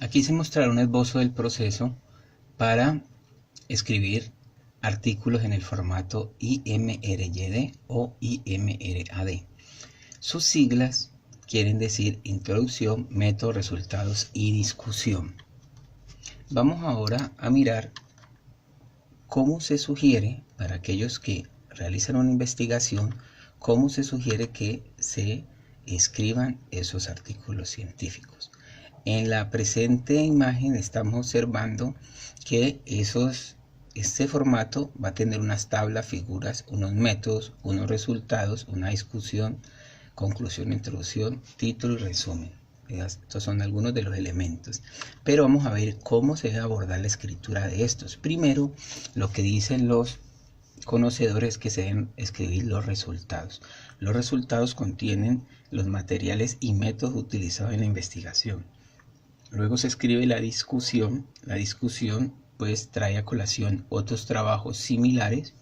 Aquí se mostrará un esbozo del proceso para escribir artículos en el formato IMRYD o IMRAD. Sus siglas quieren decir introducción, método, resultados y discusión. Vamos ahora a mirar cómo se sugiere, para aquellos que realizan una investigación, cómo se sugiere que se escriban esos artículos científicos. En la presente imagen estamos observando que este formato va a tener unas tablas, figuras, unos métodos, unos resultados, una discusión, conclusión, introducción, título y resumen. Estos son algunos de los elementos, pero vamos a ver cómo se debe abordar la escritura de estos. Primero, lo que dicen los conocedores es que se deben escribir los resultados. Los resultados contienen los materiales y métodos utilizados en la investigación. Luego se escribe la discusión. La discusión pues trae a colación otros trabajos similares.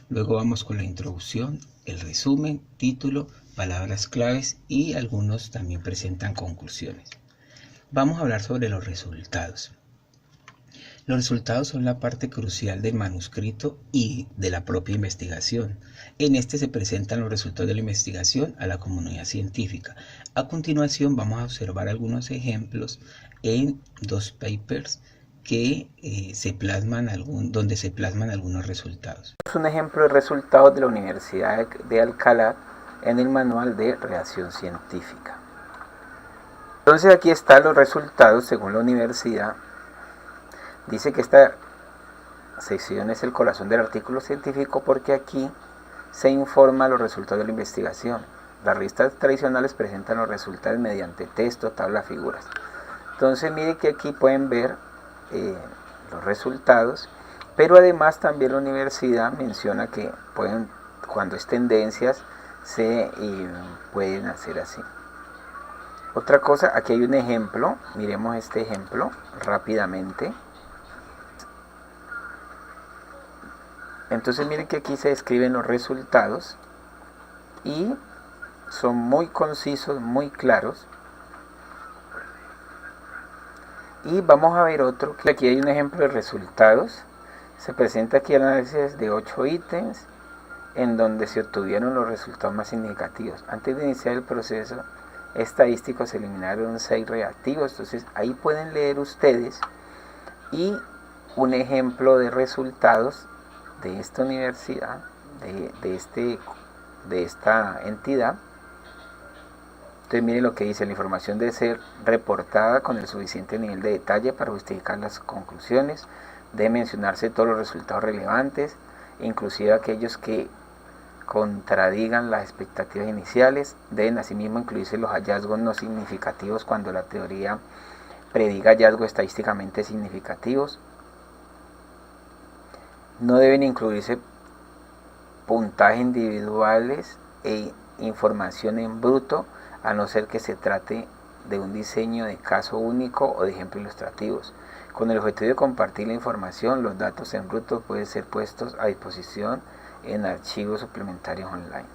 Luego vamos con la introducción, el resumen, título, palabras claves y algunos también presentan conclusiones. Vamos a hablar sobre los resultados. Los resultados son la parte crucial del manuscrito y de la propia investigación. En este se presentan los resultados de la investigación a la comunidad científica. A continuación vamos a observar algunos ejemplos en dos papers que donde se plasman algunos resultados. Es un ejemplo de resultados de la Universidad de Alcalá en el manual de redacción científica. Entonces aquí están los resultados según la universidad. Dice que esta sección es el corazón del artículo científico porque aquí se informa los resultados de la investigación. Las revistas tradicionales presentan los resultados mediante texto, tabla, figuras. Entonces mire que aquí pueden ver los resultados, pero además también la universidad menciona que cuando es tendencias, se pueden hacer así. Otra cosa, aquí hay un ejemplo, miremos este ejemplo rápidamente. Entonces miren que aquí se describen los resultados y son muy concisos, muy claros. Y vamos a ver otro, que aquí hay un ejemplo de resultados. Se presenta aquí el análisis de 8 ítems en donde se obtuvieron los resultados más significativos. Antes de iniciar el proceso estadístico se eliminaron 6 reactivos. Entonces ahí pueden leer ustedes y un ejemplo de resultados de esta universidad, de esta entidad. Entonces miren lo que dice: la información debe ser reportada con el suficiente nivel de detalle para justificar las conclusiones, debe mencionarse todos los resultados relevantes, inclusive aquellos que contradigan las expectativas iniciales, deben asimismo incluirse los hallazgos no significativos cuando la teoría prediga hallazgos estadísticamente significativos, no deben incluirse puntajes individuales e información en bruto, a no ser que se trate de un diseño de caso único o de ejemplos ilustrativos. Con el objetivo de compartir la información, los datos en bruto pueden ser puestos a disposición en archivos suplementarios online.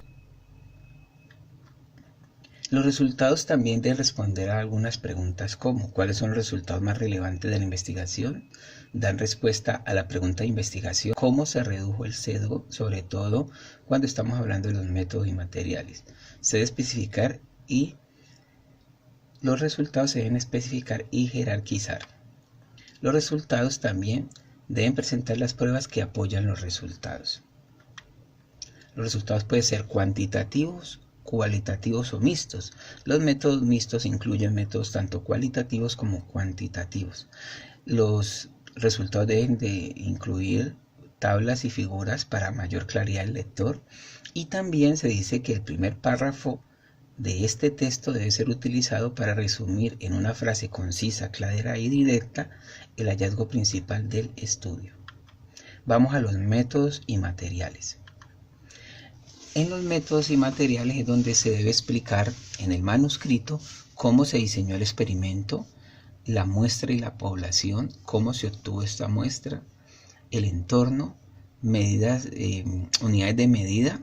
Los resultados también deben responder a algunas preguntas como: ¿cuáles son los resultados más relevantes de la investigación? Dan respuesta a la pregunta de investigación: ¿cómo se redujo el sesgo? Sobre todo cuando estamos hablando de los métodos y materiales. Se debe especificar y los resultados se deben especificar y jerarquizar. Los resultados también deben presentar las pruebas que apoyan los resultados. Los resultados pueden ser cuantitativos, cualitativos o mixtos. Los métodos mixtos incluyen métodos tanto cualitativos como cuantitativos. Los resultados deben de incluir tablas y figuras para mayor claridad del lector, y también se dice que el primer párrafo de este texto debe ser utilizado para resumir en una frase concisa, clara y directa el hallazgo principal del estudio. Vamos a los métodos y materiales. En los métodos y materiales es donde se debe explicar en el manuscrito cómo se diseñó el experimento, la muestra y la población, cómo se obtuvo esta muestra, el entorno, medidas, unidades de medida,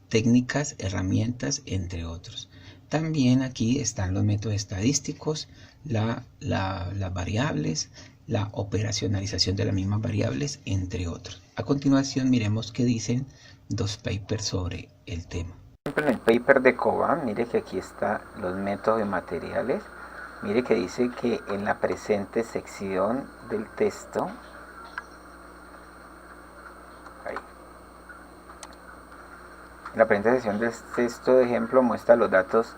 técnicas, herramientas, entre otros. También aquí están los métodos estadísticos, las variables, la operacionalización de las mismas variables, entre otros. A continuación miremos qué dicen dos papers sobre el tema. En el paper de Coban, mire que aquí están los métodos de materiales. Mire que dice que en la presente sección del texto, la presente sección del texto de ejemplo muestra los datos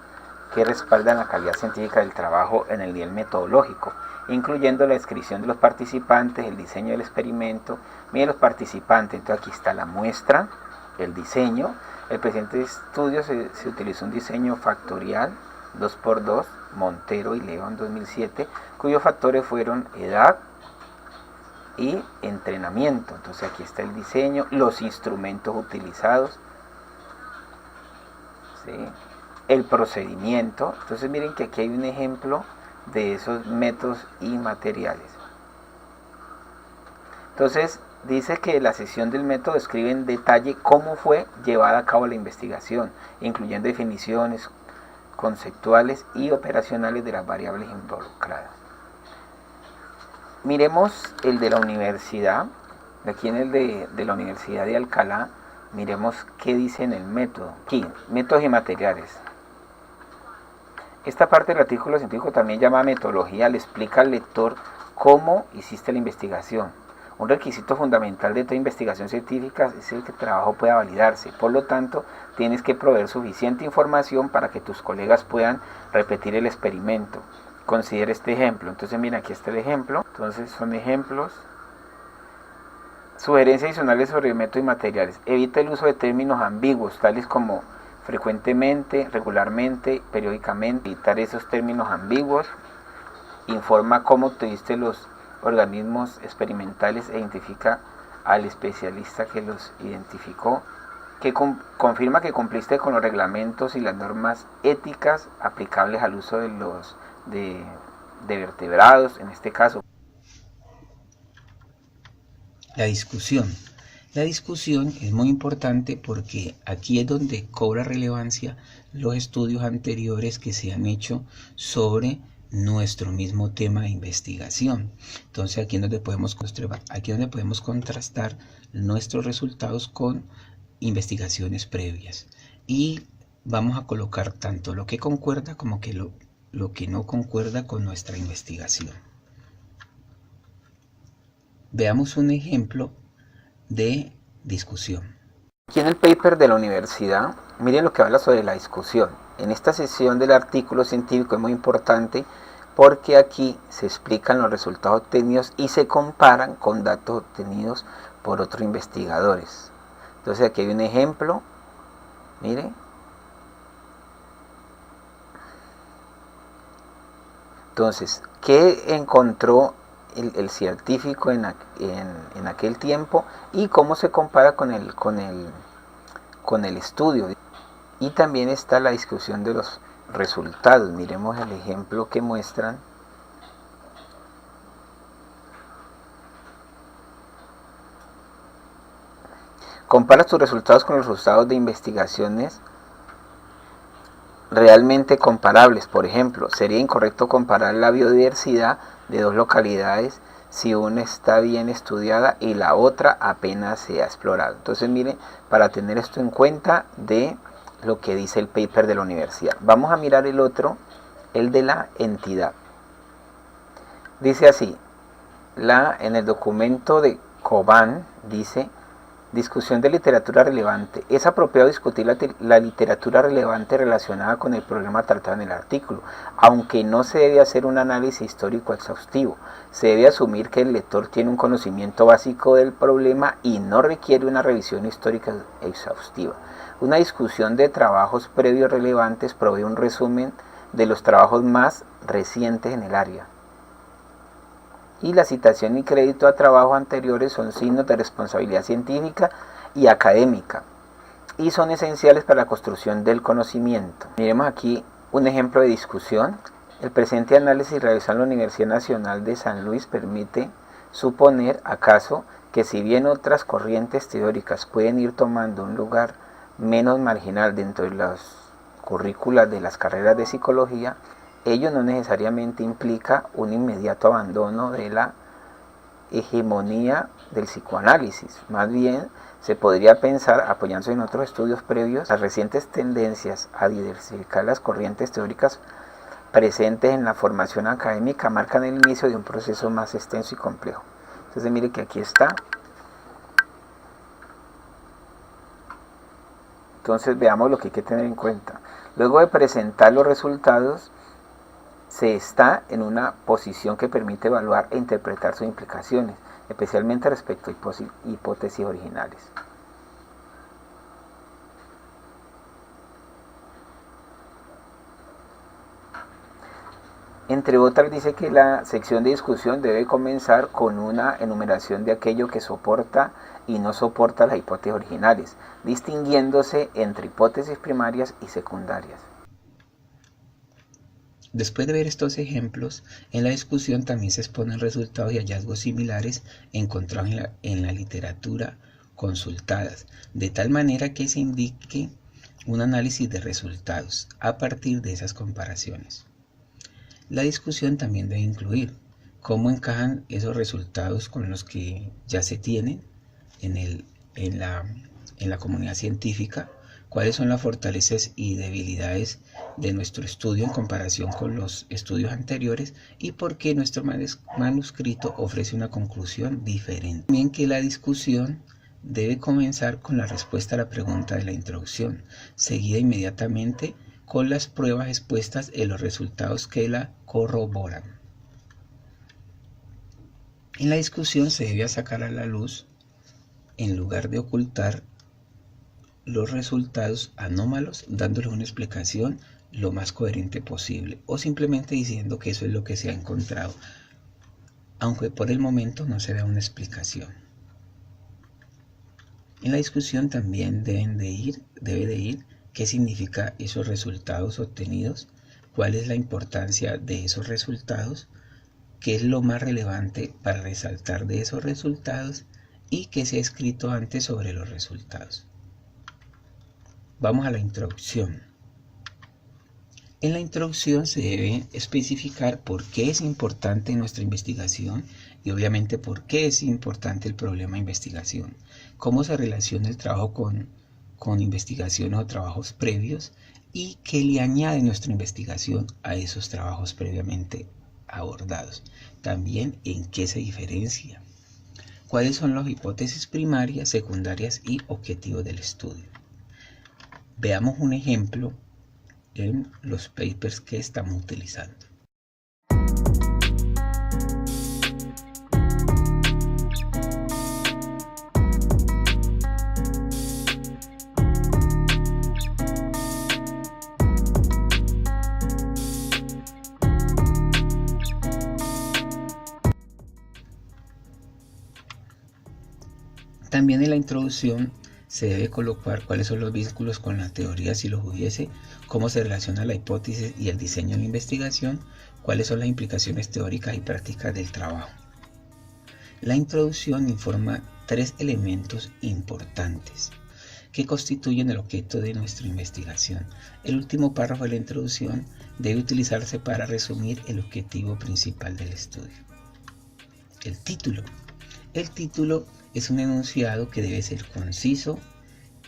que respaldan la calidad científica del trabajo en el nivel metodológico, incluyendo la descripción de los participantes, el diseño del experimento. Miren los participantes, entonces aquí está la muestra, el diseño. El presente estudio se utilizó un diseño factorial 2x2, Montero y León 2007, cuyos factores fueron edad y entrenamiento. Entonces aquí está el diseño, los instrumentos utilizados, ¿sí?, el procedimiento. Entonces miren que aquí hay un ejemplo de esos métodos y materiales. Entonces dice que la sección del método describe en detalle cómo fue llevada a cabo la investigación, incluyendo definiciones conceptuales y operacionales de las variables involucradas. Miremos el de la universidad. Aquí en el de la Universidad de Alcalá, miremos qué dice en el método. Aquí, métodos y materiales. Esta parte del artículo científico, también llamada metodología, le explica al lector cómo hiciste la investigación. Un requisito fundamental de toda investigación científica es el que el trabajo pueda validarse. Por lo tanto, tienes que proveer suficiente información para que tus colegas puedan repetir el experimento. Considera este ejemplo. Entonces, mira, aquí está el ejemplo. Entonces, son ejemplos. Sugerencias adicionales sobre métodos y materiales. Evita el uso de términos ambiguos, tales como frecuentemente, regularmente, periódicamente. Evitar esos términos ambiguos. Informa cómo obtuviste los organismos experimentales e identifica al especialista que los identificó. Que confirma que cumpliste con los reglamentos y las normas éticas aplicables al uso de vertebrados, en este caso. La discusión. La discusión es muy importante porque aquí es donde cobra relevancia los estudios anteriores que se han hecho sobre nuestro mismo tema de investigación. Entonces aquí es donde podemos contrastar nuestros resultados con investigaciones previas, y vamos a colocar tanto lo que concuerda como que lo que no concuerda con nuestra investigación. Veamos un ejemplo de discusión. Aquí en el paper de la universidad, miren lo que habla sobre la discusión. En esta sección del artículo científico es muy importante porque aquí se explican los resultados obtenidos y se comparan con datos obtenidos por otros investigadores. Entonces aquí hay un ejemplo, mire. Entonces, ¿qué encontró el científico en aquel tiempo y cómo se compara con el estudio? Y también está la discusión de los resultados. Miremos el ejemplo que muestran. Compara tus resultados con los resultados de investigaciones realmente comparables. Por ejemplo, sería incorrecto comparar la biodiversidad de dos localidades si una está bien estudiada y la otra apenas se ha explorado. Entonces, miren, para tener esto en cuenta de lo que dice el paper de la universidad. Vamos a mirar el otro, el de la entidad. Dice así, en el documento de Coban dice: discusión de literatura relevante. Es apropiado discutir la literatura relevante relacionada con el problema tratado en el artículo, aunque no se debe hacer un análisis histórico exhaustivo. Se debe asumir que el lector tiene un conocimiento básico del problema y no requiere una revisión histórica exhaustiva. Una discusión de trabajos previos relevantes provee un resumen de los trabajos más recientes en el área. Y la citación y crédito a trabajos anteriores son signos de responsabilidad científica y académica y son esenciales para la construcción del conocimiento. Miremos aquí un ejemplo de discusión. El presente análisis realizado en la Universidad Nacional de San Luis permite suponer, acaso, que si bien otras corrientes teóricas pueden ir tomando un lugar menos marginal dentro de las currículas de las carreras de psicología, ello no necesariamente implica un inmediato abandono de la hegemonía del psicoanálisis. Más bien, se podría pensar, apoyándose en otros estudios previos, las recientes tendencias a diversificar las corrientes teóricas presentes en la formación académica marcan el inicio de un proceso más extenso y complejo. Entonces mire que aquí está. Entonces veamos lo que hay que tener en cuenta. Luego de presentar los resultados, se está en una posición que permite evaluar e interpretar sus implicaciones, especialmente respecto a hipótesis originales. Entre otras, dice que la sección de discusión debe comenzar con una enumeración de aquello que soporta y no soporta las hipótesis originales, distinguiéndose entre hipótesis primarias y secundarias. Después de ver estos ejemplos, en la discusión también se exponen resultados y hallazgos similares encontrados en la literatura consultadas, de tal manera que se indique un análisis de resultados a partir de esas comparaciones. La discusión también debe incluir cómo encajan esos resultados con los que ya se tienen en la comunidad científica, cuáles son las fortalezas y debilidades de nuestro estudio en comparación con los estudios anteriores y por qué nuestro manuscrito ofrece una conclusión diferente. También que la discusión debe comenzar con la respuesta a la pregunta de la introducción, seguida inmediatamente con las pruebas expuestas en los resultados que la corroboran. En la discusión se debe sacar a la luz, en lugar de ocultar, los resultados anómalos, dándoles una explicación lo más coherente posible, o simplemente diciendo que eso es lo que se ha encontrado, aunque por el momento no se da una explicación. En la discusión también debe de ir qué significa esos resultados obtenidos, cuál es la importancia de esos resultados, qué es lo más relevante para resaltar de esos resultados y qué se ha escrito antes sobre los resultados. Vamos a la introducción. En la introducción se debe especificar por qué es importante nuestra investigación y obviamente por qué es importante el problema de investigación, cómo se relaciona el trabajo con investigaciones o trabajos previos y qué le añade nuestra investigación a esos trabajos previamente abordados. También en qué se diferencia, cuáles son las hipótesis primarias, secundarias y objetivos del estudio. Veamos un ejemplo en los papers que estamos utilizando. También en la introducción se debe colocar cuáles son los vínculos con la teoría si los hubiese, cómo se relaciona la hipótesis y el diseño de la investigación, cuáles son las implicaciones teóricas y prácticas del trabajo. La introducción informa tres elementos importantes que constituyen el objeto de nuestra investigación. El último párrafo de la introducción debe utilizarse para resumir el objetivo principal del estudio. El título. El título es un enunciado que debe ser conciso,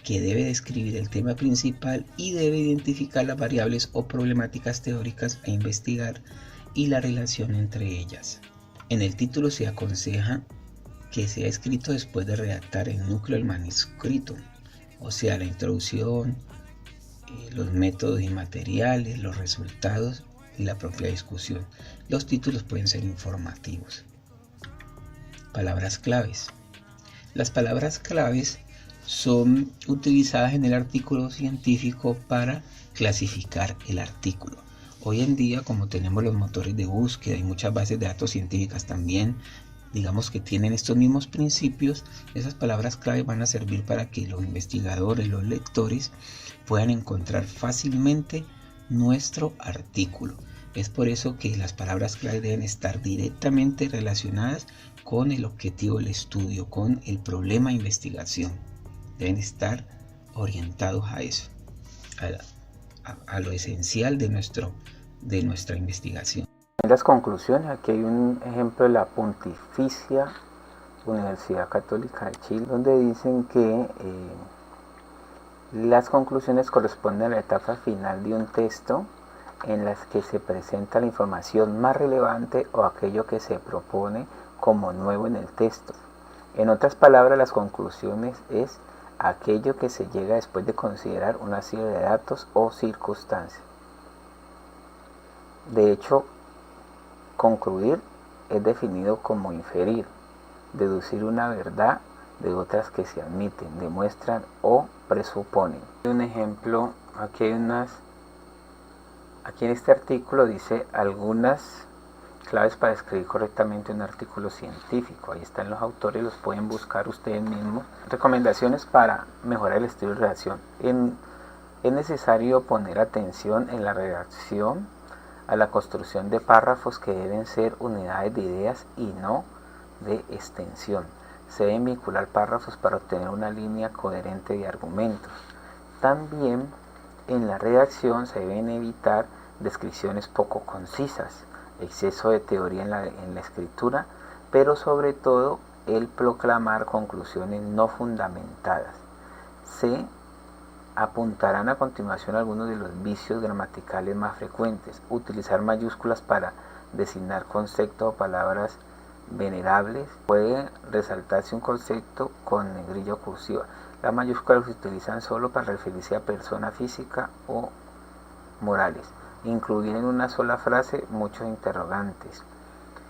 que debe describir el tema principal y debe identificar las variables o problemáticas teóricas a investigar y la relación entre ellas. En el título se aconseja que sea escrito después de redactar el núcleo del manuscrito, o sea, la introducción, los métodos y materiales, los resultados y la propia discusión. Los títulos pueden ser informativos. Palabras claves. Las palabras claves son utilizadas en el artículo científico para clasificar el artículo. Hoy en día, como tenemos los motores de búsqueda y muchas bases de datos científicas también, digamos que tienen estos mismos principios, esas palabras clave van a servir para que los investigadores, los lectores, puedan encontrar fácilmente nuestro artículo. Es por eso que las palabras clave deben estar directamente relacionadas con el objetivo del estudio, con el problema de investigación. Deben estar orientados a eso, a lo esencial de de nuestra investigación. En las conclusiones, aquí hay un ejemplo de la Pontificia Universidad Católica de Chile, donde dicen que las conclusiones corresponden a la etapa final de un texto en las que se presenta la información más relevante o aquello que se propone como nuevo en el texto. En otras palabras, las conclusiones es aquello que se llega después de considerar una serie de datos o circunstancias. De hecho, concluir es definido como inferir, deducir una verdad de otras que se admiten, demuestran o presuponen. Un ejemplo, aquí en este artículo dice algunas claves para escribir correctamente un artículo científico. Ahí están los autores, los pueden buscar ustedes mismos. Recomendaciones para mejorar el estilo de redacción. Es necesario poner atención en la redacción a la construcción de párrafos que deben ser unidades de ideas y no de extensión. Se deben vincular párrafos para obtener una línea coherente de argumentos. También en la redacción se deben evitar descripciones poco concisas, exceso de teoría en la escritura, pero sobre todo el proclamar conclusiones no fundamentadas. Se apuntarán a continuación algunos de los vicios gramaticales más frecuentes. Utilizar mayúsculas para designar conceptos o palabras venerables. Puede resaltarse un concepto con negrilla cursiva. Las mayúsculas se utilizan solo para referirse a personas físicas o morales. Incluir en una sola frase muchos interrogantes.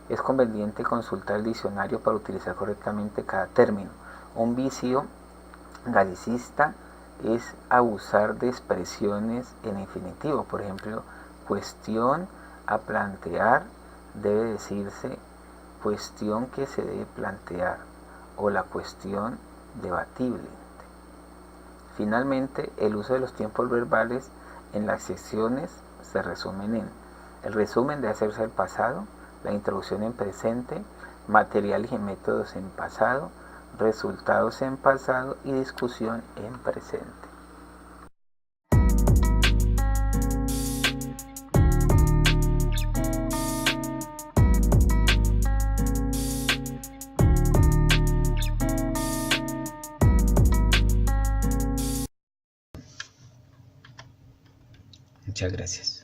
Es conveniente consultar el diccionario para utilizar correctamente cada término. Un vicio galicista es abusar de expresiones en infinitivo. Por ejemplo, cuestión a plantear debe decirse cuestión que se debe plantear o la cuestión debatible. Finalmente, el uso de los tiempos verbales en las secciones se resumen en: el resumen debe hacerse al pasado, la introducción en presente, materiales y métodos en pasado, resultados en pasado y discusión en presente. Muchas gracias.